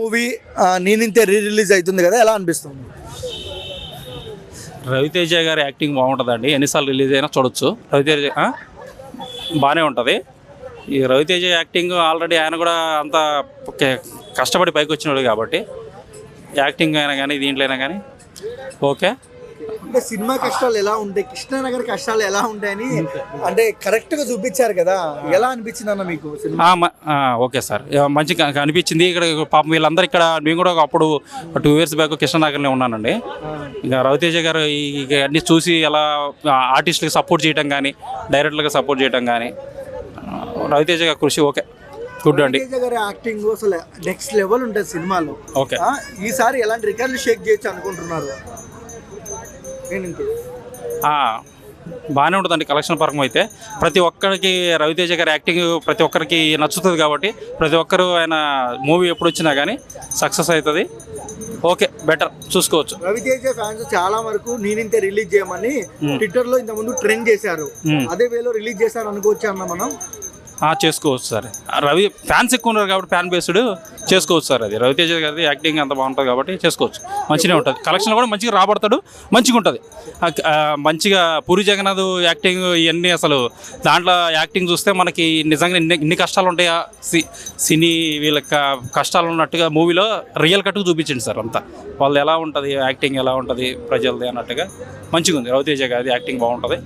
Movie నేనింతే release అవుతుంది కదా, ఎలా అనిపిస్తుంది? రవితేజ గారి యాక్టింగ్ బాగుంటుందండి. ఎన్నిసార్లు రిలీజ్ అయినా చూడొచ్చు. రవితేజ బాగానే ఉంటుంది. ఈ రవితేజ యాక్టింగ్ ఆల్రెడీ ఆయన కూడా అంత కష్టపడి పైకి వచ్చినాడు కాబట్టి యాక్టింగ్ అయినా కానీ దీంట్లో అయినా కానీ ఓకే. అంటే సినిమా కష్టాలు ఎలా ఉంటాయి, కృష్ణానగర్ కష్టాలు ఎలా ఉంటాయని అంటే కరెక్ట్గా చూపించారు కదా, ఎలా అనిపించింది అన్న మీకు సినిమా? ఓకే సార్, మంచిగా అనిపించింది. ఇక్కడ పాపం వీళ్ళందరూ ఇక్కడ మేము కూడా అప్పుడు 2 years బ్యాక్ కృష్ణానగర్లో ఉన్నానండి. ఇక రవితేజ గారు అన్నీ చూసి ఎలా ఆర్టిస్టులకి సపోర్ట్ చేయడం కానీ డైరెక్టర్లకు సపోర్ట్ చేయడం కానీ రవితేజ గారి కృషి ఓకే, గుడ్ అండి. రవితేజ గారి యాక్టింగ్ అసలు నెక్స్ట్ లెవెల్ ఉంటుంది సినిమాలో. ఓకే, ఈసారి ఎలాంటి రికార్డులు షేక్ చేయొచ్చు అనుకుంటున్నారు? బాగానే ఉంటుందండి. కలెక్షన్ పరంగా అయితే ప్రతి ఒక్కరికి రవితేజ గారి యాక్టింగ్ ప్రతి ఒక్కరికి నచ్చుతుంది కాబట్టి ప్రతి ఒక్కరు ఆయన మూవీ ఎప్పుడు వచ్చినా కానీ సక్సెస్ అవుతుంది. ఓకే, బెటర్ చూసుకోవచ్చు. రవితేజ ఫ్యాన్స్ చాలా వరకు నేనింతే రిలీజ్ చేయమని ట్విట్టర్ లో ఇంత ముందు ట్రెండ్ చేశారు, అదే వేలో రిలీజ్ చేశారు అనుకోవచ్చు అన్న మనం? చేసుకోవచ్చు సార్. రవి ఫ్యాన్స్ ఎక్కువ ఉన్నారు కాబట్టి ఫ్యాన్ బేస్డ్ చేసుకోవచ్చు సార్. అది రవితేజ గారి యాక్టింగ్ అంత బాగుంటుంది కాబట్టి చేసుకోవచ్చు. మంచిగా ఉంటుంది, కలెక్షన్ కూడా మంచిగా రాబడతాడు, మంచిగా ఉంటుంది. మంచిగా పూరి జగన్నాథ్ యాక్టింగ్ ఇవన్నీ అసలు దాంట్లో యాక్టింగ్ చూస్తే మనకి నిజంగా ఇన్ని కష్టాలు ఉంటాయా సినీ వీళ్ళకి కష్టాలు ఉన్నట్టుగా మూవీలో రియల్ కట్టుకు చూపించండి సార్. అంతా వాళ్ళు ఎలా ఉంటుంది యాక్టింగ్ ఎలా ఉంటుంది ప్రజలది అన్నట్టుగా మంచిగా ఉంది. రవితేజ గారి యాక్టింగ్ బాగుంటుంది.